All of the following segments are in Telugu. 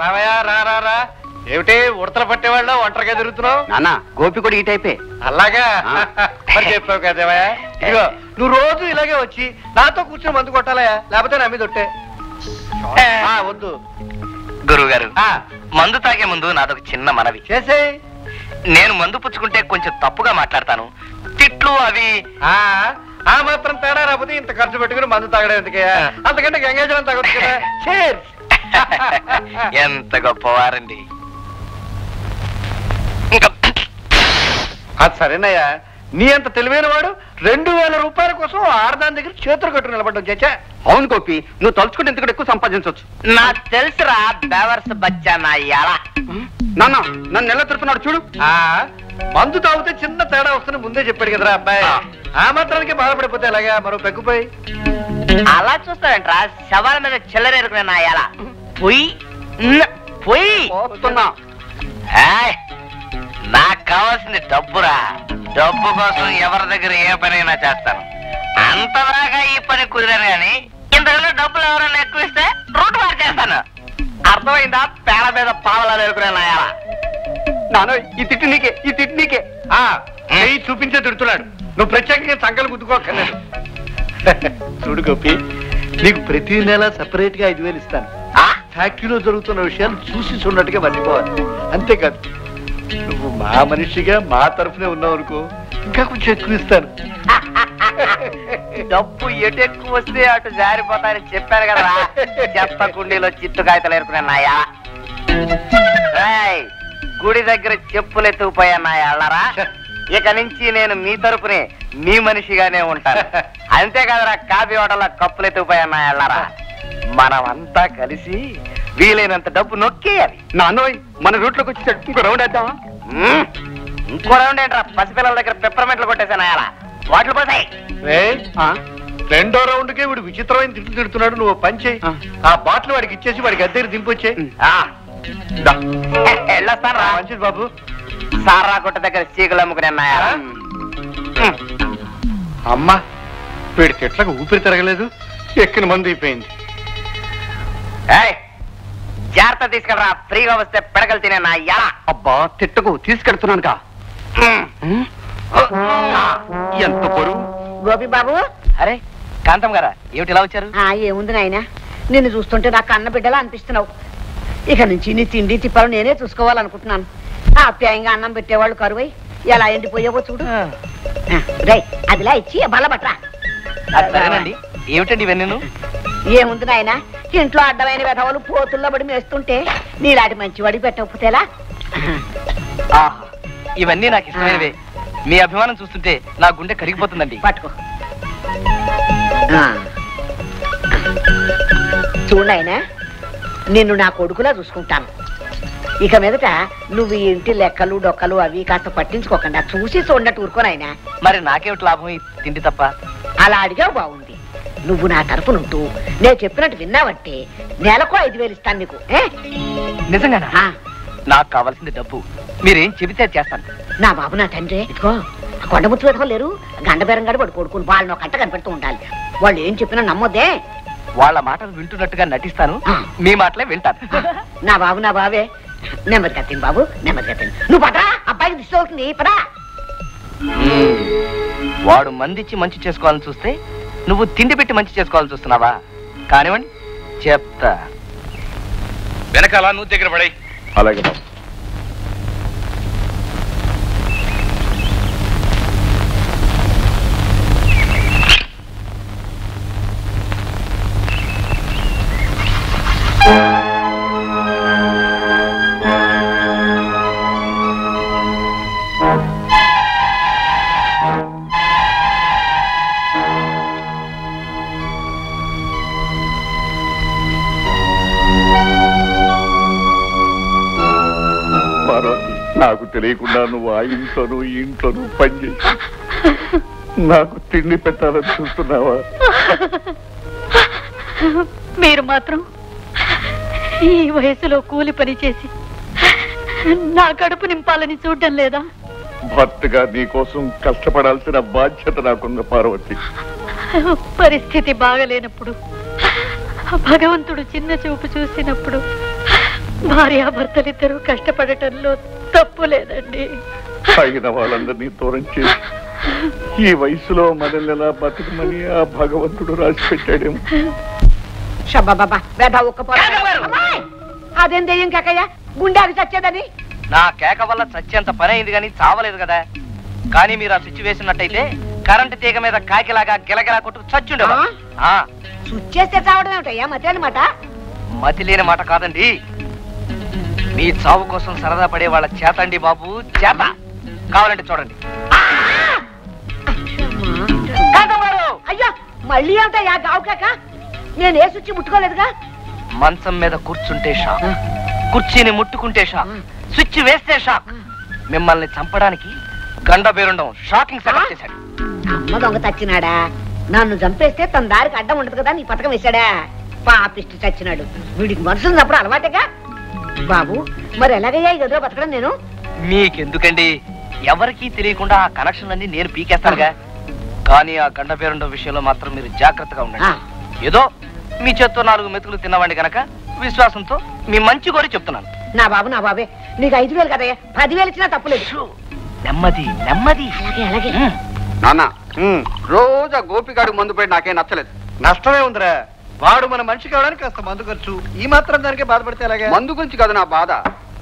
రావయా రా. ఏమిటి ఉడతలు పట్టేవాళ్ళ ఒంటరిగా తిరుగుతున్నావు? నాన్న గోపి కూడా ఈ టైపే. అలాగా మరి చెప్పావు కదేవయ్యా. ఇదిగో నువ్వు రోజు ఇలాగే వచ్చి నాతో కూర్చొని మందు కొట్టాలయా, లేకపోతే నా మీద ఒట్టే. వద్దు గురువు గారు, మందు తాగే ముందు నాదొక చిన్న మనవి. చేసే. నేను మందు పుచ్చుకుంటే కొంచెం తప్పుగా మాట్లాడతాను. తిట్లు అవి ఆ మాత్రం తేడా రాకపోతే ఇంత ఖర్చు పెట్టుకుని మందు తాగడం ఎందుకయ్యా? అంతకంటే గంగాజలం తాగొచ్చు కదా. ఎంత గొప్పవారండి. అది సరేనయ్యా, నీ అంత తెలివైన వాడు 2000 రూపాయల కోసం ఆడదాని దగ్గర చేతులు కట్టు నిలబడ్డావు చచ్చా. అవును గోపి, నువ్వు తలుచుకుంటే ఎందుకు ఎక్కువ సంపాదించవచ్చు. నాకు తెలుసురా బేవర్స్ బచ్చా నా ఎలా. నాన్న నన్ను ఎలా తిరుతున్నాడు చూడు. మందు తాగితే చిన్న తేడా వస్తుంది ముందే చెప్పాడు కదరా అబ్బాయి. ఆ మాత్రానికి బాధపడిపోతే ఎలాగా? మరో పెగ్గుపోయి అలా చూస్తావేంట్రా? శవాల మీద చిల్లరేరుకునే నా ఎలా. పొయ్యి పొయ్యి పోతున్నా. నాకు కావాల్సింది డబ్బురా. డబ్బు కోసం ఎవరి దగ్గర ఏ పనైనా చేస్తాను. అంతదాకా ఈ పని కుదిరాను కానీ ఇంతలో డబ్బులు ఎవరైనా ఎక్కువ ఇస్తే రూట్ మార్చేస్తాను. అర్థమైందా? పేడ మీద పావలాలు ఎరుకునే నాయాలా. నాన్న ఈ తిట్టు నీకే. చూపించే తిడుతున్నాడు. నువ్వు ప్రత్యేకంగా సంకలు గుద్దుకోకర్లేదు. చూడు గోపి, నీకు ప్రతి నెల సెపరేట్ గా 5000 ఇస్తాను. ఫ్యాక్టరీలో జరుగుతున్న విషయాలు చూసి చూడట్టుగా మర్చిపోవాలి. అంతేకాదు, నువ్వు మా మనిషిగా మా తరఫునే ఉన్నావు అనుకో, ఇంకా కొంచెం ఎక్కువ ఇస్తాను. డబ్బు ఎటు ఎక్కువ వస్తే అటు జారిపోతాయని చెప్పారు కదా. చెత్త కుండీలో చిత్తు కాగితాలు ఎరుకునే నాయా. గుడి దగ్గర చెప్పులు ఎత్తుకుపోయా నాయా అల్లరా. ఇక నుంచి నేను మీ తరపునే మీ మనిషిగానే ఉంటాను. అంతేకాదరా, కాఫీ హోటల్లో కప్పులు ఎత్తుకుపోయా నాయా అల్లరా. మనమంతా కలిసి వీలైనంత డబ్బు నొక్కేయాలి. నాన్నోయ్ మన రూట్లోకి వచ్చి ఇంకో రౌండ్ వేద్దామా? ఇంకో రౌండ్ ఏంట్రా? పసిపిల్లల దగ్గర పెప్పర్మెంట్లు కొట్టేసాను అలా. వాటిలు పోసాయి. రెండో రౌండ్ కే వీడు విచిత్రమైన తిట్లు తిడుతున్నాడు. నువ్వు పని చేయి, ఆ బాటిల్ వాడికి ఇచ్చేసి వాడికి అద్దెకి దింపొచ్చాయి. వెళ్ళొస్తాను రా. మంచిది బాబు. సారా కొట్ట దగ్గర చీకులు అమ్ముకునే నాయాలా. అమ్మా, వీడి తిట్లకు ఊపిరి తిరగలేదు, ఎక్కిన మంది అయిపోయింది. జాగ్రత్త తీసుకెళ్ళరా, ఫ్రీగా వస్తే పిడకలు తినే నా ఎలా. అబ్బా తిట్టకు, తీసుకెళ్తున్నానుగా. ఎంత బరువు. గోపి బాబు. అరే కాంతం గారా, ఏమిటి ఇలా వచ్చారు? ఏముంది నాయన, నిన్ను చూస్తుంటే నాకు అన్న బిడ్డలా అనిపిస్తున్నావు. ఇక నుంచి నీ తిండి తిప్పలు నేనే చూసుకోవాలనుకుంటున్నాను. ఆప్యాయంగా అన్నం పెట్టేవాళ్ళు కరువై ఎలా ఎండిపోయావో చూడు. రై అదిలా ఇచ్చి బల్ల పట్రా. సరేనండి. ఏమిటండి ఇవన్నీ? ఏముంది నాయన, ఇంట్లో అడ్డమైన వెధవలు పోతుల్లో పడి మేస్తుంటే నీలాంటి మంచివాడి పెట్టకపోతేలా. ఇవన్నీ నాకు ఇష్టమైనవే. మీ అభిమానం చూస్తుంటే నా గుండె కరిగిపోతుందండి. పట్టుకో. చూడాయనా, నిన్ను నా కొడుకులా చూసుకుంటాను. ఇక మీదట నువ్వు ఈ ఇంటి లెక్కలు డొక్కలు అవి కాస్త పట్టించుకోకుండా చూసి చూడనట్టు ఊరుకోనాయనా. మరి నాకేమిటి లాభం ఈ తిండి తప్ప? అలా అడిగావు బాగుంది. నువ్వు నా తరపునుంటూ నేను చెప్పినట్టు విన్నావంటే నెలకు 5000 ఇస్తాను నీకు. నిజంగానా? నాకు కావాల్సింది డబ్బు. మీరేం చెబితే చేస్తాను. నా బాబు నా తండ్రి. ఇదిగో కొండముచ్చు వెతకం లేరు, గండబేరంగాడు వాడు కొడుకుని వాళ్ళు ఒక కంట కనిపెడుతూ ఉండాలి. వాళ్ళు ఏం చెప్పినా నమ్మొద్దే. వాళ్ళ మాటలు వింటున్నట్టుగా నటిస్తాను, మీ మాటలే వింటాను. నా బాబు నా బాబే. నెమ్మదిగా తిని బాబు, నెమ్మదిగా తిని. నువ్వు పదరా, అబ్బాయికి దిష్టి అవుతుంది. పదా. వాడు మందిచ్చి మంచి చేసుకోవాలని చూస్తే నువ్వు తిండి పెట్టి మంచి చేసుకోవాలని చూస్తున్నావా? కానివ్వండి, చెప్తా. వెనకాల నువ్వు దగ్గర పడే. అలాగే బాబు. నాకు తెలియకుండా నువ్వు ఆ ఇంట్లోనూ ఈ ఇంట్లోనూ పనిచేసి నాకు తిండి పెట్టాలని చూస్తున్నావా? మీరు మాత్రం ఈ వయసులో కూలి పని చేసి నా కడుపు నింపాలని చూడటం లేదా? భర్తగా నీకోసం కష్టపడాల్సిన బాధ్యత నాకున్న పార్వతి. పరిస్థితి బాగలేనప్పుడు, భగవంతుడు చిన్న చూపు చూసినప్పుడు భార్యాభర్తలిద్దరూ కష్టపడటంలో తప్పు లేదండి. తగిన వాళ్ళందరినీ దూరం చేసి ఈ వయసులో మనల్ని ఎలా బతుకమని ఆ భగవంతుడు రాసి పెట్టాడేమో. షబ్బాబా వేద అదేం దెయ్యం కేకయ్య గుండె అవి చచ్చేదని. నా కేక వల్ల చచ్చేంత పని అయింది కానీ చావలేదు కదా. కానీ మీరు ఆ స్విచ్ వేసినట్టయితే కరెంటు తీగ మీద కాకిలాగా గిలగిలా కొట్టుకు చచ్చుండేవా? స్విచ్ చేస్తే చావడం ఏమిటయ్యా మతి అనమాట? మతి లేని మాట కాదండి. మీ చావు కోసం సరదా పడే వాళ్ళ చేతండి బాబు, చేత. కావాలంటే చూడండి. అయ్యో మళ్ళీ ఏమిటయ్యా గావు కేక? నేను ఏ స్విచ్ ముట్టుకోలేదుగా. మంచం మీద కూర్చుంటే షాక్, కుర్చీని ముట్టుకుంటే షాక్, స్విచ్ వేస్తే షాక్. మిమ్మల్ని చంపడానికి గండ పేరుండం షాకింగ్ సెటప్ చేశాడు. అమ్మ దొంగ చచ్చినాడా? నన్ను చంపేస్తే తన దారికి అడ్డం ఉండదు కదా నీ పథకం వేశాడా? పాపిష్టి చచ్చినాడు. వీడికి మనుషులు చంపడం అలవాటేగా. బాబు మరి ఎలాగయ్యా ఈ గదిలో బతకడం నేను? మీకెందుకండి, ఎవరికీ తెలియకుండా ఆ కనెక్షన్లన్నీ నేను పీకేస్తానుగా. కానీ ఆ గండ పేరుండం విషయంలో మాత్రం మీరు జాగ్రత్తగా ఉండండి. ఏదో మీ చేత్తో 4 మెతుకులు తిన్నవాడిని కనుక విశ్వాసంతో మీ మంచి కోరి చెప్తున్నాను. నా బాబే నీకు 5,000 కదయ్యా, 10,000 ఇచ్చినా తప్పులేదు. నెమ్మది నెమ్మది. అలాగే నాన్న రోజు ఆ గోపిగాడు మందు పోయి నాకేం నచ్చలేదు. నష్టమే ఉందిరా. వాడు మన మనిషి కావడానికి కాస్త మందు ఖర్చు. ఈ మాత్రం దానికే బాధపడితే అలాగే. మందు గురించి కాదు నా బాధ,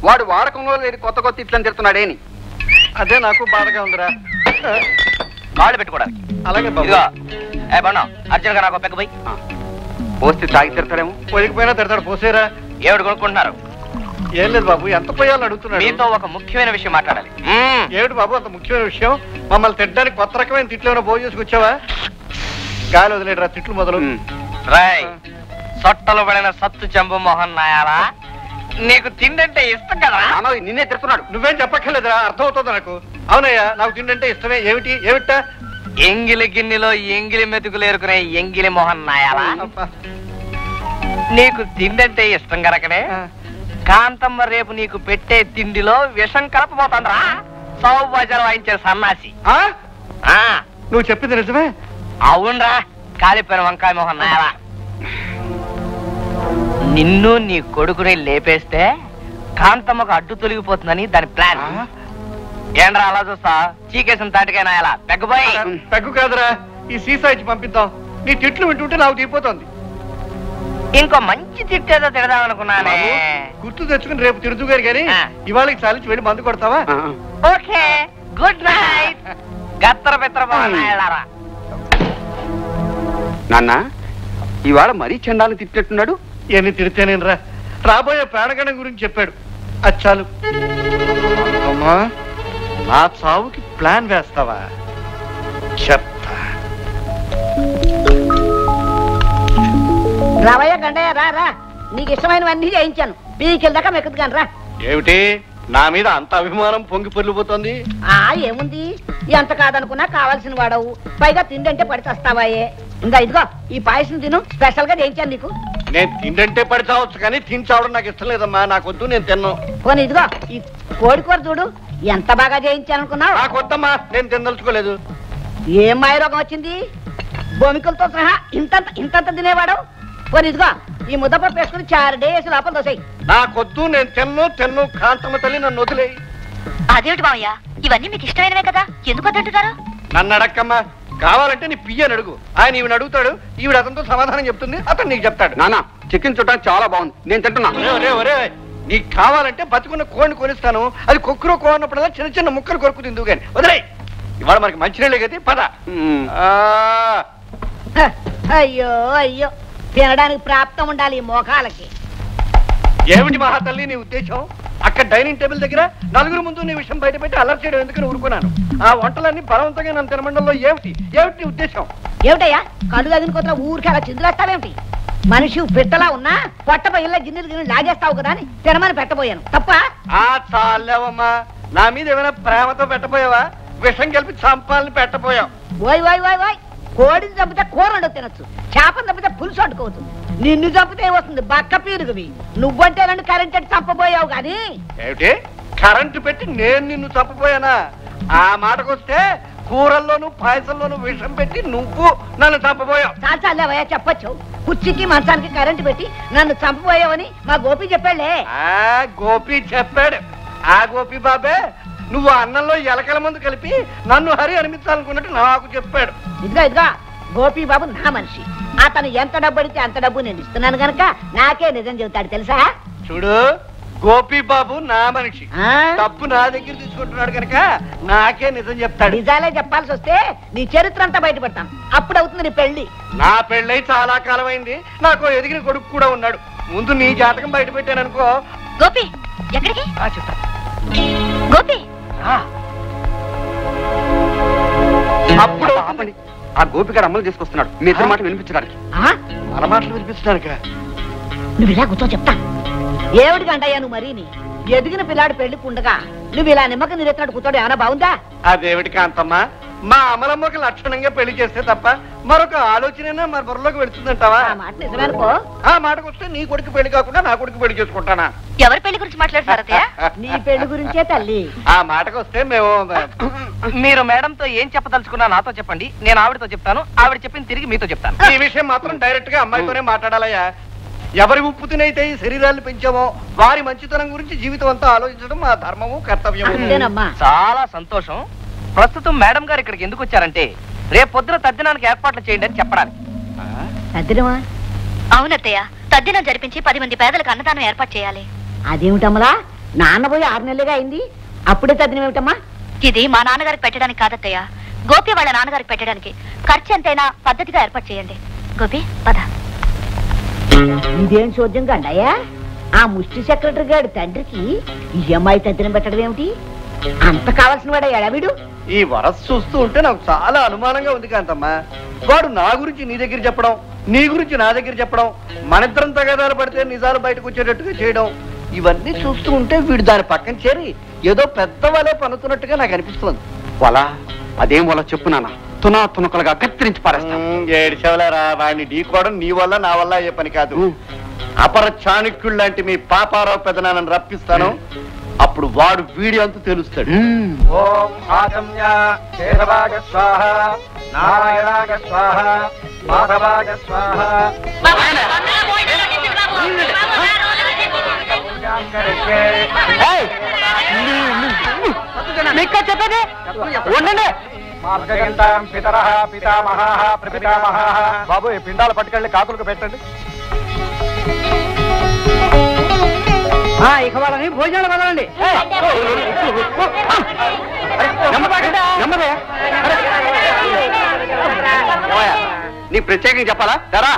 వాడు వాడకంలో లేని కొత్త ఇట్లని తిడుతున్నాడేని. అదే నాకు బాధగా ఉందిరా. కాళ్ళు పెట్టుకోవడానికి. అలాగే బాబు. అర్జున్ గా నాకు పెక్క పోయి పోస్తే తాగి తిడతాడేమో. పోయిపోయినా తిడతాడు. పోసేరా. ఏమిటి కొనుక్కుంటున్నారు? ఏం లేదు బాబు, ఎంత పోయాలని అడుగుతున్నాడు. మీతో ఒక ముఖ్యమైన విషయం మాట్లాడాలి. ఏమిటి బాబు అంత ముఖ్యమైన విషయం? మమ్మల్ని తిట్టడానికి కొత్త రకమైన తిట్లు ఏమైనా భోజనం చేసుకొచ్చావా? గాలి వదిలేడురా తిట్లు మొదలు. రాయ్ సొట్టలు పడిన సత్తు చెంబు మోహన్ నాయాలా, నీకు తిండంటే ఇష్టం కదా? నిన్నే తిడుతున్నాడు. నువ్వేం చెప్పక్కర్లేదురా, అర్థం అవుతుంది నాకు. అవునయ్యా నాకు తిండంటే ఇష్టమే. ఏమిటా? ఎంగిలి గిన్నెలో ఎంగిలి మెతుకులు ఏరుకునే ఎంగిలి మోహన్ నాయాలా, నీకు తిండంటే ఇష్టం కనుకనే కాంతమ్మ రేపు నీకు పెట్టే తిండిలో విషం కలపబోతుందిరా. సౌభాజలు వాయించే సన్నాసి. నువ్వు చెప్పింది నిజమే? అవునరా, కాలిపోయిన వంకాయ మోహన్ నాయాలా. నిన్ను నీ కొడుకుని లేపేస్తే కాంతమ్మకు అడ్డు తొలగిపోతుందని దాని ప్లాన్. ఏంట్రా అలా చూస్తా? చీకేసిన తాటికైనా ఎలా పెగ్గపోయి? పెగ్గు కాదురా, ఈ సీసా ఇచ్చి పంపిద్దాం. నీ తిట్లు వింటుంటే నాకు తీపోతుంది. ఇంకో మంచి తిట్టేదో తిడదాం అనుకున్నానే. గుర్తు తెచ్చుకుని రేపు తిడుతూ గారు కానీ ఇవాళకి సాలించి వెళ్ళి మందు కొడతావా? Okay, good night. గత్తర పెత్తర బాగున్నాయారా నాన్న? ఇవాళ మరీ చండాలను తిట్టినట్టున్నాడు. ఎన్ని తిడితేనేనరా, రాబోయే ప్రాణగణం గురించి చెప్పాడు. అచ్చాలు అమ్మా, నా చావుకి ప్లాన్ వేస్తావా? చెప్తా. రావయ్య గండయ్య రా, నీకు ఇష్టమైనవన్నీ చేయించాను. పీకెళ్ళదాకా మెక్కదు కానీ రా. ఏమిటి నా మీద అంత అభిమానం పొంగి పొర్లిపోతుంది? ఏముంది, ఎంత కాదనుకున్నా కావాల్సిన వాడవు. పైగా తిండంటే పడి చస్తావాయే. ఇదిగో ఈ పాయసం తిను, స్పెషల్ గా చేయించాను నీకు. నేను తిండంటే పడి చావచ్చు కానీ తిని చావడం నాకు ఇష్టం లేదమ్మా. నాకొద్దు, నేను తిన్నాను. పోనీ ఇదిగో ఈ కోడి కూర చూడు, ఎంత బాగా చేయించానుకున్నావు. నాకు వద్దమ్మా, నేను తినదలుచుకోలేదు. ఏం మాయరోగం వచ్చింది? భూమికలతో సహా ఇంతంత తినేవాడు. పోనీ ఇదిగో ఈ ముద్దపప్పు వేసుకుని 4 డేస్ లోపల దోసాయి. నాకొద్దు, నేను తిన్ను. కాంతమ్మ తల్లి నన్ను వదిలేయి. అదేమిటి మావయ్య, ఇవన్నీ మీకు ఇష్టమైనవే కదా, ఎందుకు వద్దంటున్నారు? నన్ను అడక్కమ్మా, కావాలంటే నీ పియ్యని అడుగు. ఆయన ఈవిడ అడుగుతాడు, ఈవిడ అతనితో సమాధానం చెప్తుంది, అతను నీకు చెప్తాడు. నాన్న చికెన్ చూడటానికి చాలా బాగుంది, నేను తింటున్నా. ఒరే నీకు కావాలంటే బతుకున్న కోడిని కొనిస్తాను. అది కొక్కురో కోన్నప్పుడల్లా చిన్న చిన్న ముక్కలు కొరుకు తిందువు కానీ వదిలే. ఇవాళ మనకి మంచినీళ్ళే కదా, పద. అయ్యో తినడానికి ప్రాప్తం ఉండాలి ఈ మోకాలకి. ఏమిటి మహాతల్లి నీ ఉద్దేశం? అక్కడ డైనింగ్ టేబుల్ దగ్గర 4 ముందు నీ విషయం బయట పెట్టి అలర్ట్ చేయడం ఎందుకని ఊరుకున్నాను. ఆ వంటలన్నీ బలవంతంగా నన్ను తినమండలో ఏమిటి నీ ఉద్దేశం? ఏమిటయ్యా కళ్ళు తగిన కొత్త ఊరికి అలా చిందులేస్తావేమిటి? మనిషి పెట్టలా ఉన్నా పొట్టపై ఇళ్ళ గిన్నెలు లాగేస్తావు కదా అని తినమని పెట్టబోయాను, తప్ప? చాలేవమ్మా, నా మీద ఏమైనా ప్రేమతో పెట్టబోయావా? విషం కలిపి చంపాలని పెట్టబోయావు. ఓయ్ కోడిని చంపితే కూర వండుకు తినొచ్చు, చేపను చంపితే పులుసు వండుకోవచ్చు. నిన్ను చంపితే వస్తుంది బక్క పీరుగువి. నువ్వంటే నన్ను కరెంట్ పెట్టి చంపబోయావు గాని. ఏమిటి కరెంటు పెట్టి నేను నిన్ను చంపబోయానా? ఆ మాటకొస్తే కూరల్లోనూ పాయసంలోనూ విషం పెట్టి నువ్వు నన్ను చంపబోయావు. చాలావయ్యా చెప్పొచ్చు. కుర్చీకి మంచానికి కరెంటు పెట్టి నన్ను చంపబోయావని మా గోపి చెప్పాడులే. గోపి చెప్పాడు. ఆ గోపి బాబే నువ్వు అన్నంలో ఎలకల మందు కలిపి నన్ను హరి అనిపించాలనుకున్నట్టు నాకు చెప్పాడు. ఇదిగా గోపి బాబు నా మనిషి. అతను ఎంత డబ్బు అడిగితే అంత డబ్బు నేను ఇస్తున్నాను గనక నాకే నిజం చెబుతాడు తెలుసా. చూడు, గోపి బాబు నా మనిషి, డబ్బు నా దగ్గర తీసుకుంటున్నాడు కనుక నాకే నిజం చెప్తాడు. నిజాలే చెప్పాల్సి వస్తే నీ చరిత్ర అంతా బయటపడతాను. అప్పుడు అవుతుంది నీ పెళ్లి. నా పెళ్ళై చాలా కాలం అయింది. నాకు ఎదిగిన కొడుకు కూడా ఉన్నాడు. ముందు నీ జాతకం బయట పెట్టాను అనుకో. గోపి ఎక్కడికి? చెప్తా. గోపి అప్పుడు ఆపండి. ఆ గోపిగాడు అమ్మలు తీసుకొస్తున్నాడు మీ ఇద్దరు మాట వినిపించడానికి. మన మాటలు వినిపిస్తున్నాను. నువ్వు ఇలా కూర్చో చెప్తా. ఏమిటి గంటయ్యా నువ్వు మరీని? ఎదిగిన పిల్లాడు పెళ్లికి ఉండగా నువ్వు ఇలా నిమ్మక నీరెత్తినట్టు కూర్చోడు ఏమైనా బాగుందా? అదేమిటి కాంతమ్మ, మా అమలమ్మకి లక్షణంగా పెళ్లి చేస్తే తప్ప మరొక ఆలోచన మన బుర్రలోకి వెళుతుందంటావా? ఆ మాట నిజమేనుకో. ఆ మాటకు వస్తే నీ కొడుకు పెళ్లి కాకుండా నా కొడుకు పెళ్లి చేసుకుంటానా? ఎవరి పెళ్లి గురించి మాట్లాడుతున్నారతయ్య? నీ పెళ్లి గురించే తల్లి. ఆ మాటకు వస్తే మేము మీరు మేడంతో ఏం చెప్పదలుచుకున్నా నాతో చెప్పండి, నేను ఆవిడతో చెప్తాను, ఆవిడ చెప్పింది తిరిగి మీతో చెప్తాను. ఈ విషయం మాత్రం డైరెక్ట్ గా అమ్మాయితోనే మాట్లాడాలయ్యా. ఎవరి ఉప్పు తినైతే ఈ శరీరాన్ని పెంచామో వారి మంచితనం గురించి జీవితం అంతా ఆలోచించడం మా ధర్మము కర్తవ్యము. అంతేనమ్మా. చాలా సంతోషం. ప్రస్తుతం మేడం గారు ఇక్కడికి ఎందుకు వచ్చారంటే రేపు పొద్దున తద్దినానికి ఏర్పాట్లు చేయండి అని చెప్పడానికి. తద్దినమా? అవునత్తయ్య, తద్దినం జరిపించి 10 మంది పేదలకు అన్నదానం ఏర్పాటు చేయాలి. అదేమిటమ్మలా, నాన్న పోయి 6 నెలలుగా అయింది, అప్పుడే తద్దినం ఏమిటమ్మా? ఇది మా నాన్నగారికి పెట్టడానికి కాదత్తయ్య, గోపి వాళ్ళ నాన్నగారికి పెట్టడానికి. ఖర్చు ఎంతైనా పద్ధతిగా ఏర్పాటు చేయండి. గోపి పద. ఇదేం చోద్యం గండయ్యా? ఆ ముష్టి సెక్రటరీ గారి తండ్రికి ఈ అమ్మాయి తద్దినం పెట్టడం ఏమిటి? అంత కావాల్సిన వాడా ఎడవిడు? ఈ వరస చూస్తూ ఉంటే నాకు చాలా అనుమానంగా ఉంది కాంతమ్మ. వాడు నా గురించి నీ దగ్గర చెప్పడం, నీ గురించి నా దగ్గర చెప్పడం, మనిద్దరం తగాదాలు పడితే నిజాలు బయటకు వచ్చేటట్టుగా చేయడం, ఇవన్నీ చూస్తూ ఉంటే వీడు దాని పక్కన చేరి ఏదో పెద్ద వాళ్ళే పనుతున్నట్టుగా నాకు అనిపిస్తుంది. వలా అదేం వల్ల చెప్పు నాన్న, తునకలుగా కత్తిరించి పారేస్తాను. ఏడిసేవలేరా, వాడిని ఢీకోవడం నీ వల్ల నా వల్ల అయ్యే పని కాదు. అపర చాణక్యుడు లాంటి మీ పాపారావు పెదనాన్నని రప్పిస్తాను. అప్పుడు వాడు వీడి అంతా తెలుస్తాడు. ఓం ఆచమ్య కేశవాగ స్వాహ, నారాయణాగ స్వాహ, మాధవాగ స్వాహ. చెప్పేది ఉండండి. బాబు ఈ పిండాలు పట్టుకెళ్ళి కాకులకు పెట్టండి. ఇక వాళ్ళని భోజనాలు వదలండి. నీ ప్రత్యేకంగా చెప్పాలా? దరా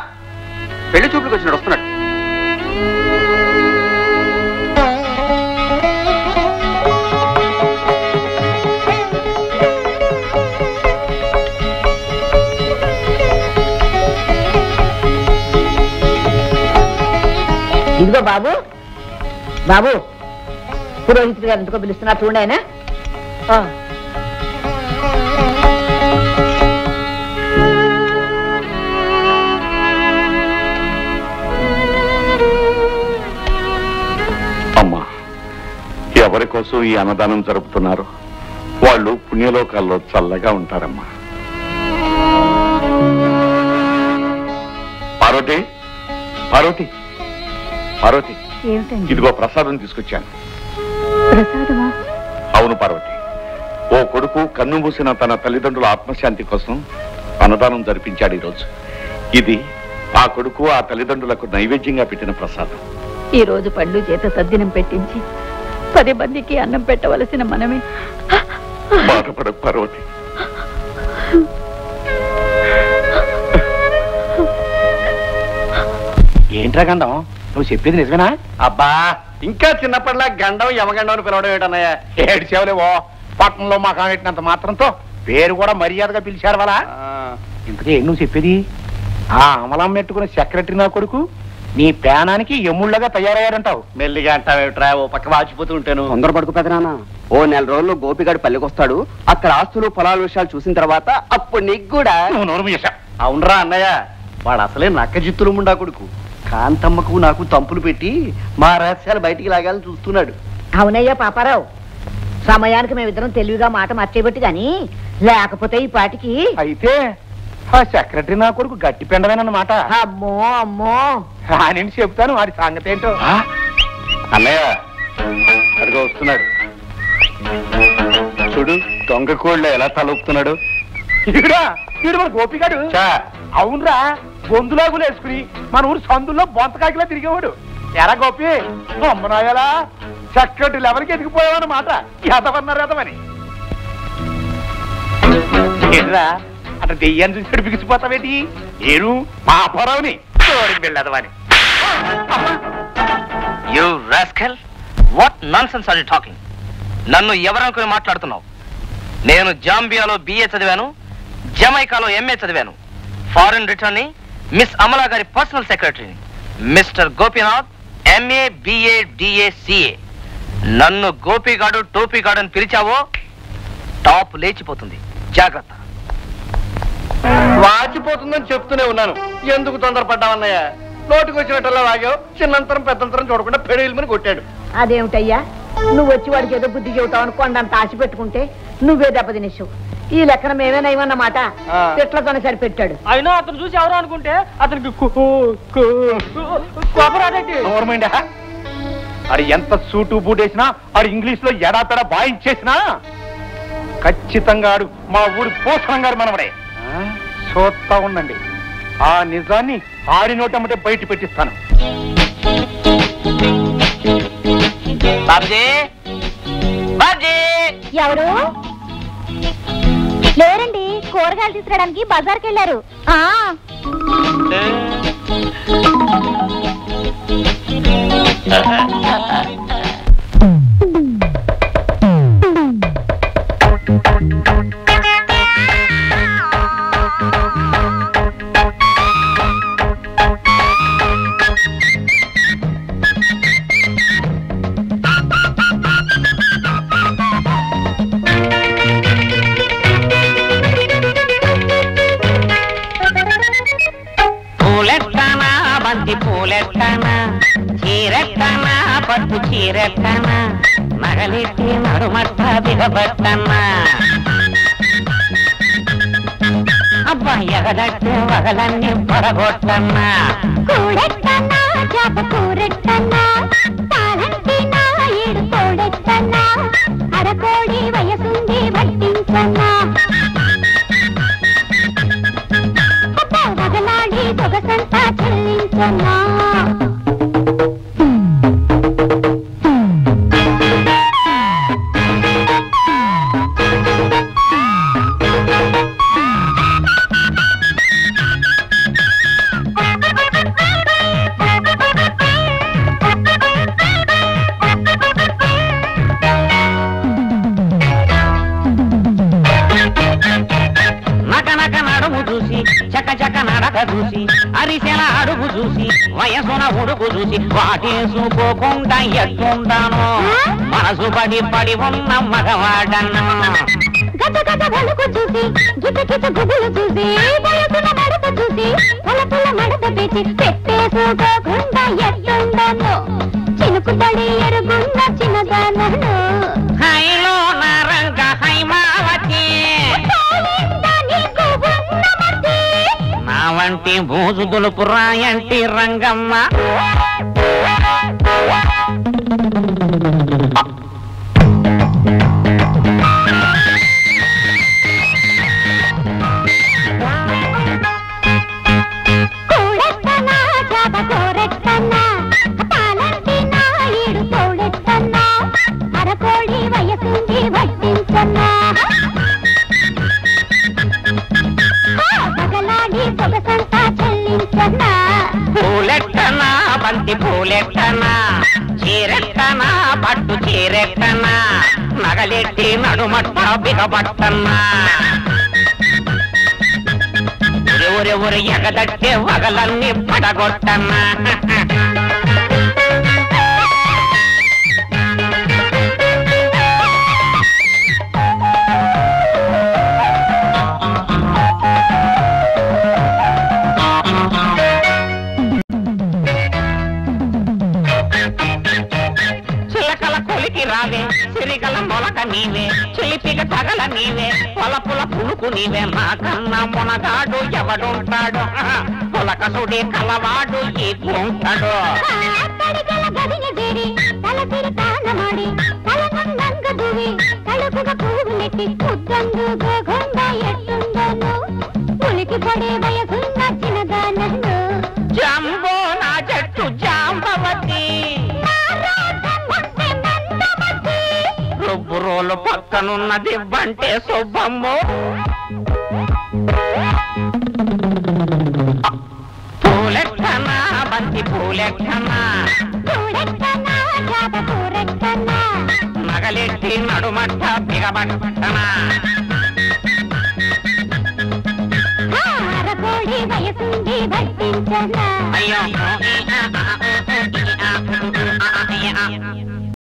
పెళ్లి చూపులకు వచ్చినాడు, వస్తున్నాడు. ఇదిగో బాబు, బాబు పురోహితుడు గారు ఎందుకో పిలుస్తున్నారు చూడండి. ఆయన అమ్మా, ఎవరి కోసం ఈ అన్నదానం జరుపుతున్నారు? వాళ్ళు పుణ్యలోకాల్లో చల్లగా ఉంటారమ్మా. పార్వతి, పార్వతి, పార్వతి, ఇదిగో ప్రసాదం తీసుకొచ్చాను. ప్రసాదమా? అవును పార్వతి, ఓ కొడుకు కన్ను మూసిన తన తల్లిదండ్రుల ఆత్మశాంతి కోసం అన్నదానం జరిపించాడు ఈరోజు. ఇది ఆ కొడుకు ఆ తల్లిదండ్రులకు నైవేద్యంగా పెట్టిన ప్రసాదం. ఈ రోజు పళ్ళు చేత తద్దినం పెట్టించి 10 మందికి అన్నం పెట్టవలసిన మనమే. బాధపడకు పార్వతి. ఏంట్రా గండం, నువ్వు చెప్పేది నిజమేనా? అబ్బా, ఇంకా చిన్నప్పటిలా గండం యమగండం అని పిలవడం ఏంటన్నయ్య? ఏడు సేవలేవో పట్టణంలో మా కానెట్టినంత మాత్రంతో పేరు కూడా మర్యాదగా పిలిచారు వాళ్ళ. ఇంతకీ నువ్వు చెప్పేది ఆ అమలం పెట్టుకున్న సెక్రటరీ నా కొడుకు నీ పేనానికి ఎముళ్ళగా తయారయ్యారంటావు. మెల్లిగా అంటావేమిట్రా, ఓ పక్క వాచిపోతూ ఉంటాను. తొందరపడుకు పెదనాన్న, ఓ 4 రోజుల్లో గోపిగాడు పల్లెకొస్తాడు. అక్కడ ఆస్తులు పొలాల విషయాలు చూసిన తర్వాత అప్పుడు నీకు కూడా. నువ్వు నోరు మూసేశా. అవునరా అన్నయ్య, వాడు అసలే నక్క జిత్తులు ముండా కొడుకు. కాంతమ్మకు నాకు తంపులు పెట్టి మా రహస్యాలు బయటికి లాగాలని చూస్తున్నాడు. అవునయ్యా పాపారావు, సమయానికి మేమిద్దరం తెలివిగా మాట మార్చేబట్టి గాని లేకపోతే ఈ పాటికి అయితే ఆ సెక్రటరీ నా కొడుకు గట్టి పెండవేనన్నమాట. అమ్మో అమ్మో అని చెప్తాను వాడి సంగతి ఏంటో. అన్నయ్య అదిగో వస్తున్నాడు చూడు, దొంగ కోళ్ళ ఎలా తలొప్పుతున్నాడు. వీడు మన గోపిగాడు. అవునరా, గొంతులాగులు వేసుకుని మన ఊరు సందుల్లో బొంతకాకిలా తిరిగేవాడు. ఎరా గోపి, అమ్మనాయాలా సెక్రటరీలు ఎవరికి ఎదిగిపోయావన్నమాట. ఎదవన్నారు ఎదవని ఏంట్రా అట్లా దెయ్యాన్ని చూసి బిగిసిపోతావేటి? ఏను మా అప్పారావుని వెళ్ళదవని. You rascal, what nonsense are you talking? నన్ను ఎవరనుకుని మాట్లాడుతున్నావు? నేను జాంబియాలో బిఏ చదివాను, జమైకాలో ఎంఏ చదివాను, ఫారెన్ రిటర్న్, మిస్ అమలా గారి పర్సనల్ సెక్రటరీని. Mister Gopinath MA BA DA CA. నన్ను గోపిగాడు టోపీగాడు అని పిలిచావో టాప్ లేచిపోతుంది, జాగ్రత్త. వాచిపోతుందని చెప్తూనే ఉన్నాను, ఎందుకు తొందరపడ్డావన్నయ్య? నోటికి వచ్చినట్టల్లా వాగావు, చిన్నంతరం పెద్దంతరం చూడకుండా పెడేళ్ళమని కొట్టాడు. అదేమిటయ్యా, నువ్వు వచ్చి వాడికి ఏదో బుద్ధి చెబుతావు అనుకోండి ఆశ పెట్టుకుంటే నువ్వే దెబ్బతినేసావు. ఈ లెక్కన మేమేనయ్యమన్నమాట. చెట్లతోనే సరిపెట్టాడు. అయినా అతను చూసి ఎవరో అనుకుంటే అతనికి అది ఎంత సూటు బూటేసినా, అది ఇంగ్లీష్ లో ఎడాపెడా బాయించేసినా ఖచ్చితంగా ఆడు మా ఊరి పోషణం గారు మనవడే. చూస్తా ఉండండి, ఆ నిజాన్ని ఆడి నోటమ్మటే బయట పెట్టిస్తాను. ఎవరు లేరండి, కూరగాయలు తీసుకురావడానికి బజార్కి వెళ్ళారు. పట్టు చీరెట్టనా నగలెట్టి నడుమట్ట దిగబట్టన్నా అబ్బా ఎగదట్టు వగలన్నీ పడగొట్టన్నా కూడెట్టన్నా చేప కూరెట్టన్నా తాళంటినా ఏడు కోడెట్టన్నా అరకోడి వయసుంది వడ్డించన్నా అబ్బా వగలాడి సొగసంతా చెల్లించన్నా చూసి అరిసెల అడుగు చూసి వయసున ఉడుగు చూసి వాటేసుకోకుండా ఎట్టుంటాను మనసు పడి పడి ఉన్న మగవాడన్నా గజ గజ వణుకు చూసి గిజగిజ గుబులు చూసి వయసున మడత చూసి వలపుల మడత పెట్టి పెట్టేసుకోకుండా ఎట్టుంటాను చినుకు తడి ఎరుగున్న చిన్నదానను హైలో నారంగ హైమావతి నా వంటి బూజు దులుపు రాయంటి రంగమ్మ కూడెట్టనా చేప కూరెట్టన్నా తాళంటినా ఈడు కోడెట్టన్నా అరకోడి వయసుంది వడ్డించన్నా సొగసంతా చెల్లించన్నా పూలెట్టనా బంతి పూలెట్టనా చీరెట్టనా పట్టు చీరెట్టనా నగలెట్టి నడుమట్ట బిగబట్టన్నా ఊరె ఎగదట్టే వగలన్నీ పడగొట్టన్నా రావే సిరిగల మొలక నీవే చిలిపిగ తగల నీవే పొలపుల పులుకు నీవే నాకన్నా మునగాడు ఎవడుంటాడు పొలకసుడే కలవాడు ఈ ఉంటాడు జంబో నా జట్టు జాంబవతి రుబ్బు రోలు పక్కనున్నది బంటే సుబ్బమ్ము పూలెక్కనా బంతి పూలెక్కనా నగలెట్టి నడుమట్ట బిగబట్టనా అయ్యో